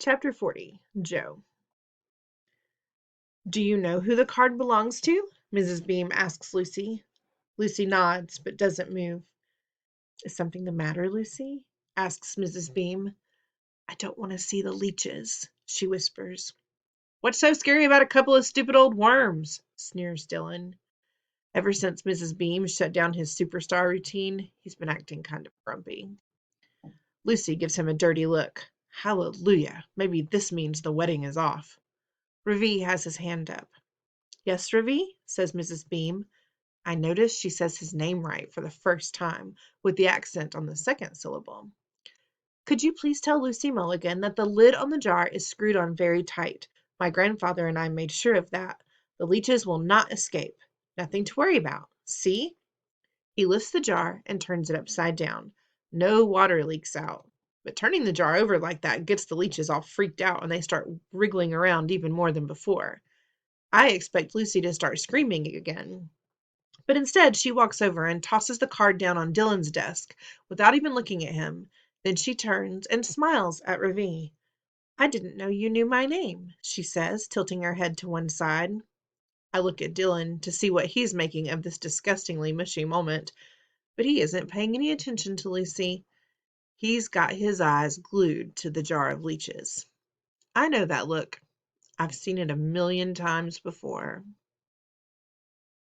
Chapter 40. Joe. "Do you know who the card belongs to?" Mrs. Beam asks Lucy. Lucy nods, but doesn't move. "Is something the matter, Lucy?" asks Mrs. Beam. "I don't want to see the leeches," she whispers. "What's so scary about a couple of stupid old worms?" sneers Dylan. Ever since Mrs. Beam shut down his superstar routine, he's been acting kind of grumpy. Lucy gives him a dirty look. Hallelujah, maybe this means the wedding is off. Ravi has his hand up. "Yes, Ravi," says Mrs. Beam. I notice she says his name right for the first time, with the accent on the second syllable. "Could you please tell Lucy Mulligan that the lid on the jar is screwed on very tight? My grandfather and I made sure of that. The leeches will not escape. Nothing to worry about. See?" He lifts the jar and turns it upside down. No water leaks out. But turning the jar over like that gets the leeches all freaked out and they start wriggling around even more than before. I expect Lucy to start screaming again. But instead, she walks over and tosses the card down on Dylan's desk without even looking at him. Then she turns and smiles at Ravi. "I didn't know you knew my name," she says, tilting her head to one side. I look at Dylan to see what he's making of this disgustingly mushy moment, but he isn't paying any attention to Lucy. He's got his eyes glued to the jar of leeches. I know that look. I've seen it a million times before.